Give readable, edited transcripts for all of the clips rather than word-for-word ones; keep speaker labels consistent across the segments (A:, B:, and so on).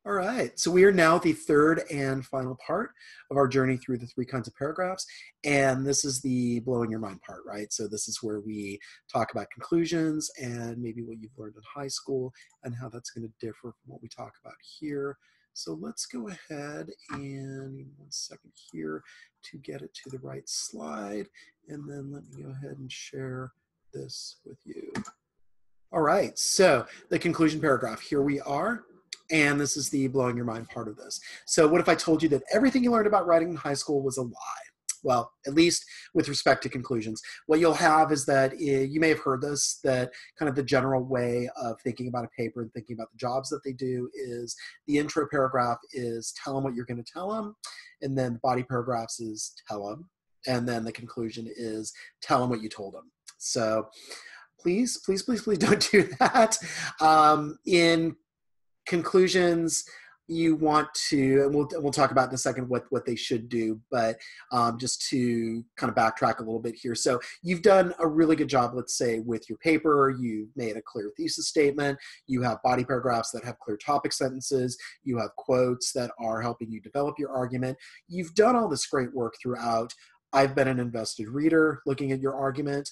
A: All right, so we are now at the third and final part of our journey through the three kinds of paragraphs, and this is the blowing your mind part, right? So this is where we talk about conclusions and maybe what you've learned in high school and how that's going to differ from what we talk about here. So let's go ahead and 1 second here to get it to the right slide, and then let me go ahead and share this with you. All right, so the conclusion paragraph, here we are. And this is the blowing your mind part of this. So what if I told you that everything you learned about writing in high school was a lie? Well, at least with respect to conclusions. What you'll have is that you may have heard this, that kind of the general way of thinking about a paper and thinking about the jobs that they do is the intro paragraph is tell them what you're going to tell them. And then the body paragraphs is tell them. And then the conclusion is tell them what you told them. So please, please, please, please don't do that. In conclusions, you want to, and we'll talk about in a second what they should do, but just to kind of backtrack a little bit here. So you've done a really good job, let's say, with your paper. You've made a clear thesis statement. You have body paragraphs that have clear topic sentences. You have quotes that are helping you develop your argument. You've done all this great work throughout. I've been an invested reader looking at your argument.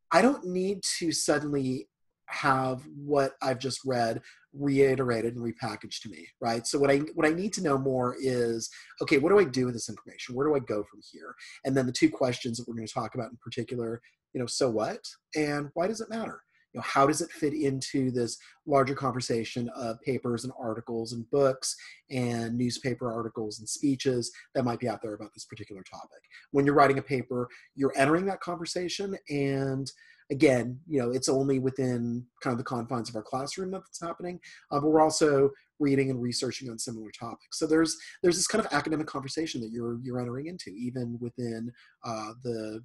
A: I don't need to suddenly have what I've just read reiterated and repackaged to me, right? So what I need to know more is, okay, what do I do with this information? Where do I go from here? And then the two questions that we're going to talk about in particular, so what and why does it matter? How does it fit into this larger conversation of papers and articles and books and newspaper articles and speeches that might be out there about this particular topic? When you're writing a paper, you're entering that conversation, and again, it's only within kind of the confines of our classroom that's happening, but we're also reading and researching on similar topics. So there's this kind of academic conversation that you're entering into, even within the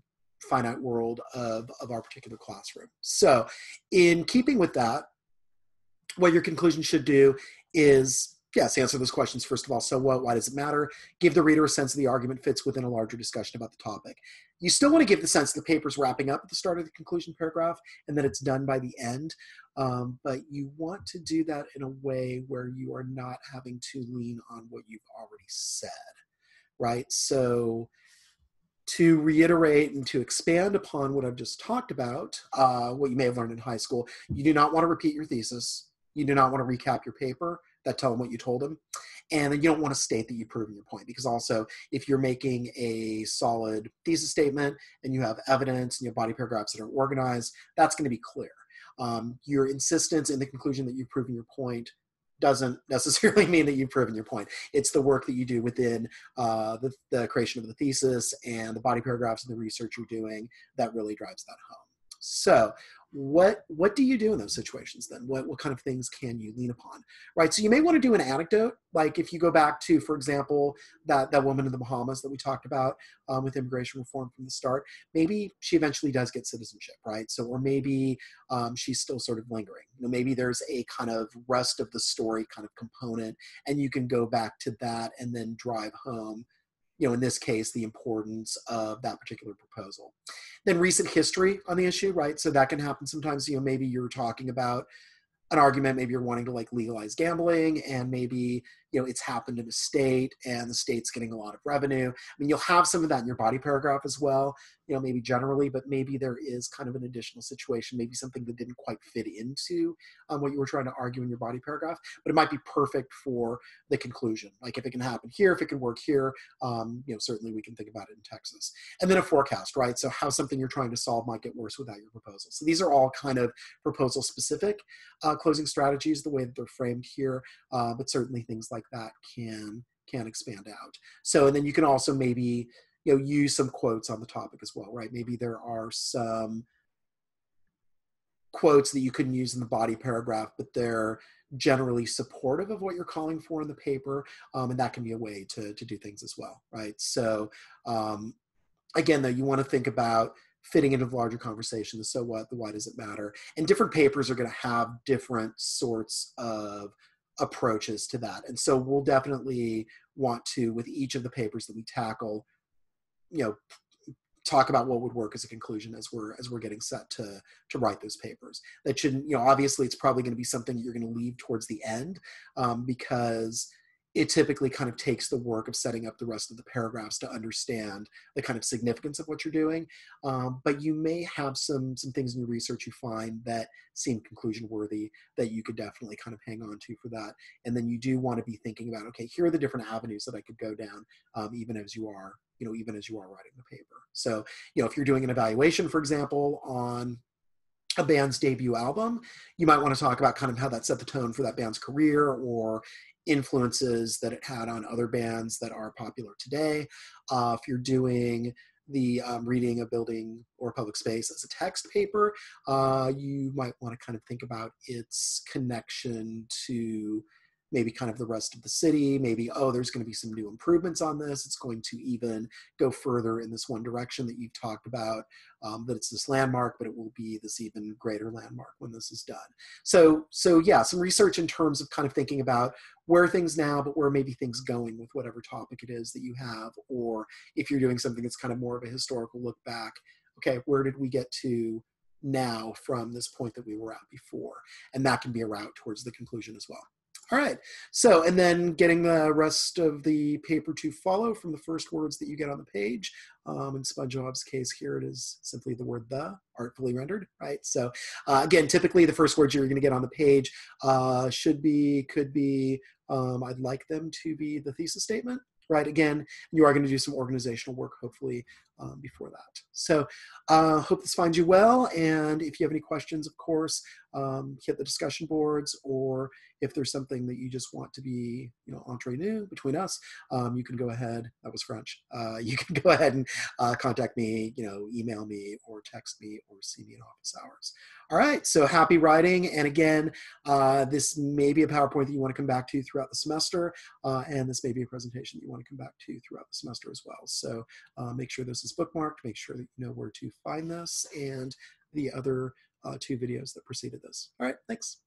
A: finite world of our particular classroom. So in keeping with that, what your conclusion should do is, yes, answer those questions first of all. So what? Why does it matter? Give the reader a sense of the argument fits within a larger discussion about the topic. You still want to give the sense the paper's wrapping up at the start of the conclusion paragraph and that it's done by the end. But you want to do that in a way where you are not having to lean on what you've already said, right? So to reiterate and to expand upon what I've just talked about, what you may have learned in high school, you do not want to repeat your thesis. You do not want to recap your paper. That tell them what you told them. And then you don't want to state that you've proven your point, because also if you're making a solid thesis statement and you have evidence and you have body paragraphs that are organized, that's going to be clear. Your insistence in the conclusion that you've proven your point doesn't necessarily mean that you've proven your point. It's the work that you do within the creation of the thesis and the body paragraphs and the research you're doing that really drives that home. So what do you do in those situations then? What kind of things can you lean upon, right? So you may want to do an anecdote, like if you go back to, for example, that woman in the Bahamas that we talked about with immigration reform from the start. Maybe she eventually does get citizenship, right? So, or maybe she's still sort of lingering. Maybe there's a kind of rest of the story kind of component, and you can go back to that and then drive home, in this case, the importance of that particular proposal. Then recent history on the issue, right? So that can happen sometimes, maybe you're talking about an argument, maybe you're wanting to legalize gambling, and maybe, it's happened in a state and the state's getting a lot of revenue. I mean, you'll have some of that in your body paragraph as well, maybe generally, but maybe there is kind of an additional situation, maybe something that didn't quite fit into what you were trying to argue in your body paragraph, but it might be perfect for the conclusion. Like if it can happen here, if it can work here, certainly we can think about it in Texas. And then a forecast, right? So how something you're trying to solve might get worse without your proposal. So these are all kind of proposal specific closing strategies, the way that they're framed here, but certainly things like that can expand out. So, and then you can also maybe, use some quotes on the topic as well, right? Maybe there are some quotes that you couldn't use in the body paragraph, but they're generally supportive of what you're calling for in the paper. And that can be a way to do things as well, right? So again, though, you want to think about fitting into the larger conversation, the so what, the why does it matter? And different papers are going to have different sorts of approaches to that. And so we'll definitely want to, with each of the papers that we tackle, talk about what would work as a conclusion as we're getting set to write those papers. That shouldn't, obviously it's probably going to be something that you're going to leave towards the end, because it typically kind of takes the work of setting up the rest of the paragraphs to understand the kind of significance of what you're doing. But you may have some things in your research you find that seem conclusion worthy that you could definitely kind of hang on to for that. And then you do want to be thinking about, okay, here are the different avenues that I could go down, even as you are writing the paper. So, if you're doing an evaluation, for example, on a band's debut album, you might want to talk about kind of how that set the tone for that band's career, or influences that it had on other bands that are popular today. If you're doing the reading a building or public space as a text paper, you might want to kind of think about its connection to maybe kind of the rest of the city. Maybe, oh, there's going to be some new improvements on this. It's going to even go further in this one direction that you've talked about, that it's this landmark, but it will be this even greater landmark when this is done. So yeah, some research in terms of kind of thinking about where are things now, but where maybe things going with whatever topic it is that you have, or if you're doing something that's kind of more of a historical look back, okay, where did we get to now from this point that we were at before? And that can be a route towards the conclusion as well. All right, so, and then getting the rest of the paper to follow from the first words that you get on the page. In SpongeBob's case here, it is simply the word "the," artfully rendered, right? So again, typically the first words you're gonna get on the page should be, could be, I'd like them to be the thesis statement, right? Again, you are gonna do some organizational work, hopefully, before that. So hope this finds you well. And if you have any questions, of course, hit the discussion boards, or if there's something that you just want to be, entre nous between us, you can go ahead, that was French, you can go ahead and contact me, email me or text me or see me in office hours. All right, so happy writing. And again, this may be a PowerPoint that you want to come back to throughout the semester, and this may be a presentation that you want to come back to throughout the semester as well. So make sure this is bookmarked, make sure that you know where to find this and the other 2 videos that preceded this. All right, thanks.